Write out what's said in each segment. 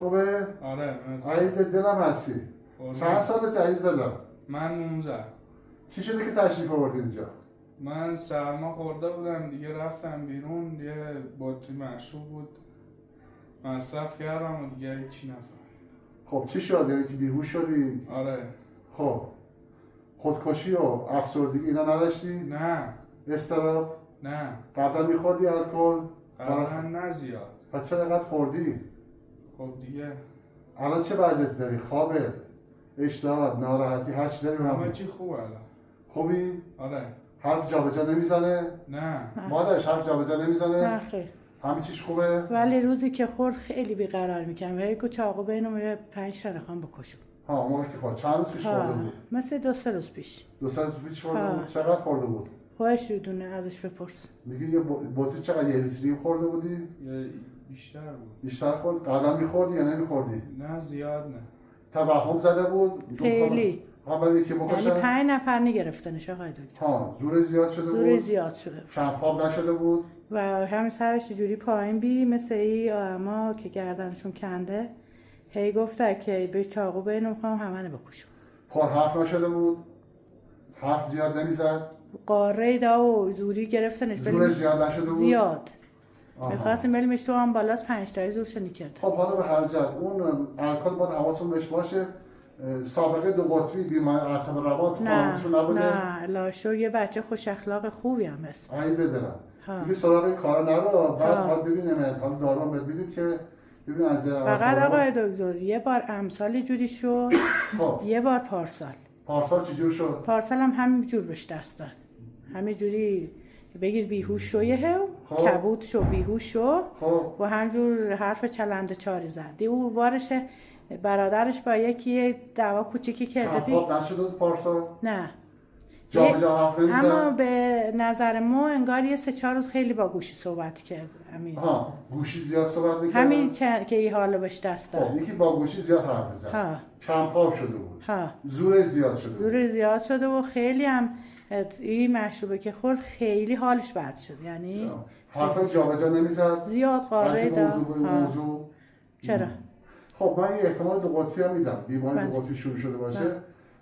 خوبه؟ آره مرسی. عزیز دلم هستی. چند سالت عزیز دلم؟ من 19. چی شده که تشریف آوردی اینجا؟ من سرما خورده بودم دیگه، رفتم بیرون، یه بطری مشروب بود مصرف کردم و دیگه هیچی نفهم. خب چی شد؟ یعنی که بیهوش شدی؟ آره. خب خودکشی و افسردگی اینا نداشتی؟ نه. استراب؟ نه. قبلا میخوردی الکل؟ قبلا نه زیاد. پس چرا اینقدر خوردی؟ خب دیگه الان چه وضعیتی داری؟ خوابت؟ اشتها؟ ناراحتی؟ هر چی داری به من همه بگو. چی خوبه الان. خوبی؟ آره. حرف جابجا نمیزنه؟ نه. مادرش حرف جابجا نمیزنه؟ نه خیر. همه چیش خوبه؟ ولی روزی که خورد خیلی بیقرار میکنم. یه چاقو بینم یه 5 تا رقم بکشم. ها موقع که خورد چند روز پیش خورده بود؟ مثل 2-3 روز پیش. 2 روز پیش خورده ها. بود؟ چقدر خورده بود؟ خودش میدونه، ازش بپرس. میگه یه بطری چقدر، یه لیتری خورده بودی؟ یه بیشتر بود. بیشتر خورد؟ قبلا میخوردی یا نمیخوردی؟ نه زیاد نه. توهم زده بود؟ خیلی. قبل یکی بکشن؟ یعنی 5 نفر نگرفتنش آقای دکتر. ها زور زیاد شده بود؟ زور زیاد شده. کم خواب نشده بود؟ و همین سرش جوری پایین بی مثل ای آدما که گردنشون کنده. هی گفته که به چاقو بینم میخوام همه بکشم. پر حرف نشده بود؟ حرف زیاد نمیزد؟ قاره دا و زوری گرفتنش. زور زیاد نشده بود؟ زیاد. آها. میخواستیم بریمش تو آمبالاس 5 تایی زورش نکرد. خب حالا به هر جهت اون الکل باید حواستون بهش باشه. سابقه 2 قطبی بیماری اعصاب روان تو خانواده نبوده؟ نه لاشو یه بچه خوش اخلاق خوبی هم هست. عزیز دلم ها. دیگه سراغ این کارا نرو. بعد ها. باید ببینیم حالا دارو بهت بدیم که ببین از فقط آقای دکتر یه بار امسال جوری شد. خب یه بار پارسال. پارسال چجور شد؟ پارسال هم همین جور بهش دست داد. همین جوری بگیر بیهوش شو یه خب. کبود شو بیهوش شو خب و همجور حرف چلنده چاری زد. دی او بارش برادرش با یکی دعوا کوچیکی کرده دی. خواب نشده بود پارسال؟ نه. جا به جا حرف نمیزد؟ اما به نظر ما انگار یه 3-4 روز خیلی با گوشی صحبت کرد. ها گوشی زیاد صحبت می‌کرد؟ همین که این حالو بهش دست داد. خب یکی با گوشی زیاد حرف می‌زد. ها. کم خواب شده بود. ها. زور زیاد شده بود. زور زیاد شده و خیلی هم این مشروبه که خورد خیلی حالش بد شد. یعنی حرف جابجا نمیزد؟ زیاد قاره دا. موضوع به این موضوع. چرا؟ خب من یه احتمال 2 قطبی هم میدم. بیماری 2 قطبی شروع شده باشه.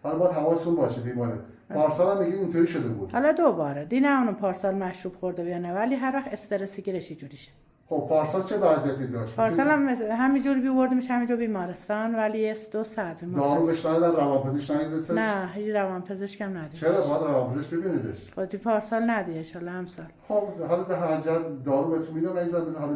حالا باید حواستون باشه بیماری. پارسال هم میگه اینطوری شده بود. حالا دوباره دیگه اونو پارسال مشروب خورده یا نه، ولی هر وقت استرسی گیرش اینجوری شه. خب پارسال چه وضعیتی داشت؟ پارسال هم همینجوری بیوردیمش همینجا بیمارستان، ولی یه 2 ساعت بیمارستان. دارو بهش ندادن؟ روانپزشک ندیدش؟ نه هیچ روانپزشک هم ندید. چرا باید روانپزشک ببینیدش؟ خودی پارسال ندیه ان شاءالله امسال. خب حالا در هر جهت دارو بهتون میدم عزیزم. بذار حالا